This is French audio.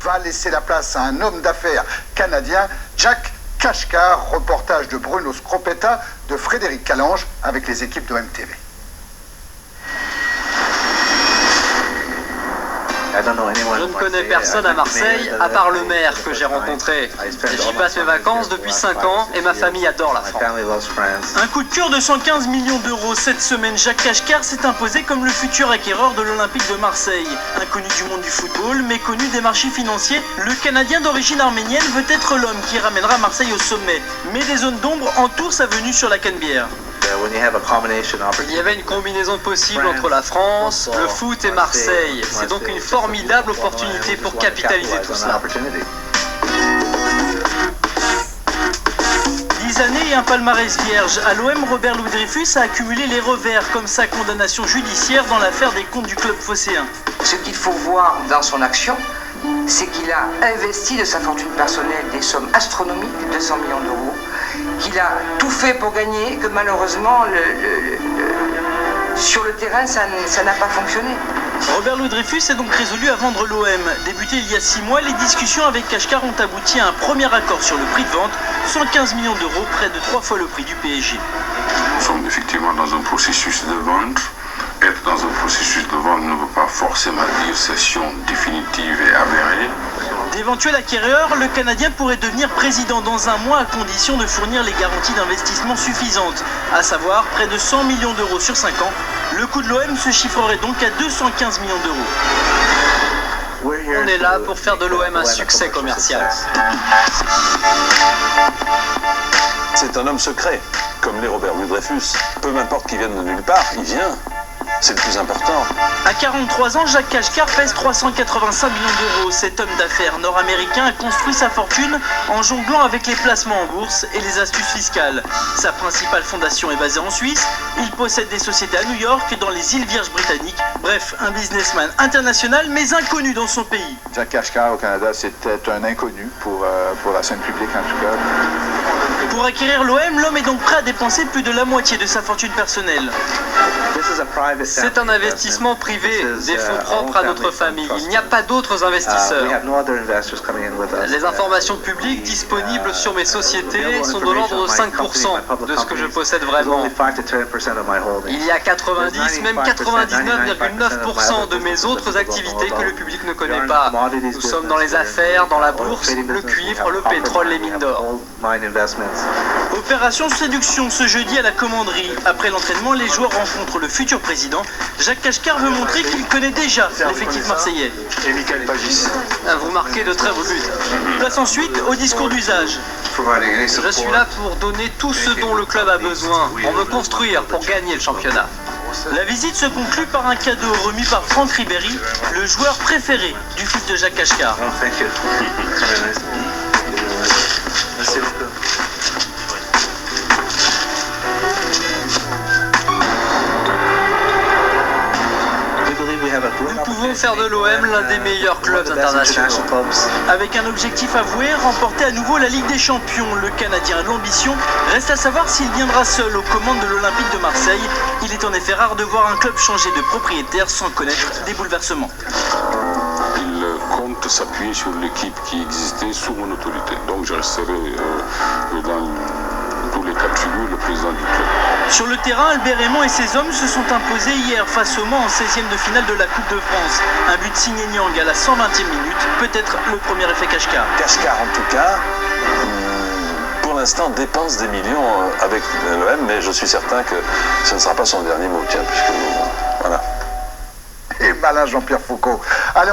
va laisser la place à un homme d'affaires canadien, Jack Kashkar. Reportage de Bruno Scropetta, de Frédéric Calange, avec les équipes de MTV. Je ne connais personne à Marseille, à part le maire que j'ai rencontré. J'y passe mes vacances depuis 5 ans et ma famille adore la France. Un coup de cœur de 115 millions d'euros. Cette semaine, Jack Kashkar s'est imposé comme le futur acquéreur de l'Olympique de Marseille. Inconnu du monde du football, mais connu des marchés financiers, le Canadien d'origine arménienne veut être l'homme qui ramènera Marseille au sommet. Mais des zones d'ombre entourent sa venue sur la Canebière. Il y avait une combinaison possible entre la France, le foot et Marseille. C'est donc une formidable opportunité pour capitaliser tout cela. 10 années et un palmarès vierge. À l'OM, Robert Louis Dreyfus a accumulé les revers, comme sa condamnation judiciaire dans l'affaire des comptes du club phocéen. Ce qu'il faut voir dans son action, c'est qu'il a investi de sa fortune personnelle des sommes astronomiques, 200 millions d'euros, qu'il a tout fait pour gagner, que malheureusement, sur le terrain, ça n'a pas fonctionné. Robert Louis Dreyfus est donc résolu à vendre l'OM. Débuté il y a 6 mois, les discussions avec Kashkar ont abouti à un premier accord sur le prix de vente, 115 millions d'euros, près de 3 fois le prix du PSG. Nous sommes effectivement dans un processus de vente. Être dans un processus de vente ne veut pas forcément dire cession définitive et avérée. D'éventuel acquéreur, le Canadien pourrait devenir président dans un mois à condition de fournir les garanties d'investissement suffisantes, à savoir près de 100 millions d'euros sur 5 ans. Le coût de l'OM se chiffrerait donc à 215 millions d'euros. On est là pour faire de l'OM un succès commercial. C'est un homme secret, comme l'est Robert Louis Dreyfus. Peu m'importe qu'il vienne de nulle part, il vient. C'est le plus important. À 43 ans, Jack Kashkar pèse 385 millions d'euros. Cet homme d'affaires nord-américain a construit sa fortune en jonglant avec les placements en bourse et les astuces fiscales. Sa principale fondation est basée en Suisse. Il possède des sociétés à New York et dans les îles Vierges britanniques. Bref, un businessman international mais inconnu dans son pays. Jack Kashkar au Canada, c'était un inconnu pour la scène publique en tout cas. Pour acquérir l'OM, l'homme est donc prêt à dépenser plus de la moitié de sa fortune personnelle. C'est un investissement privé, des fonds propres à notre famille. Il n'y a pas d'autres investisseurs. Les informations publiques disponibles sur mes sociétés sont de l'ordre de 5% de ce que je possède vraiment. Il y a 90, même 99,9% de mes autres activités que le public ne connaît pas. Nous sommes dans les affaires, dans la bourse, le cuivre, le pétrole, les mines d'or. Opération séduction ce jeudi à la commanderie. Après l'entraînement, les joueurs rencontrent le futur président. Jack Kashkar veut montrer qu'il connaît déjà l'effectif marseillais. Et Michael Pagis. Vous marquez de très beaux buts. Place ensuite au discours d'usage. Je suis là pour donner tout ce dont le club a besoin, pour me construire, pour gagner le championnat. La visite se conclut par un cadeau remis par Franck Ribéry, le joueur préféré du fils de Jack Kashkar. Merci beaucoup. Nous pouvons faire de l'OM l'un des meilleurs clubs internationaux. Avec un objectif avoué, remporter à nouveau la Ligue des Champions, le Canadien a l'ambition. Reste à savoir s'il viendra seul aux commandes de l'Olympique de Marseille. Il est en effet rare de voir un club changer de propriétaire sans connaître des bouleversements. Il compte s'appuyer sur l'équipe qui existait sous mon autorité. Donc je resterai dans tous les cas de figure le président du club. Sur le terrain, Albert Raymond et ses hommes se sont imposés hier face au Mans en 16e de finale de la Coupe de France. Un but signé Niang à la 120e minute, peut-être le premier effet Kashkar. Kashkar en tout cas, pour l'instant dépense des millions avec l'OM, mais je suis certain que ce ne sera pas son dernier mot, tiens, puisque voilà. Et malin Jean-Pierre Foucault. Allez,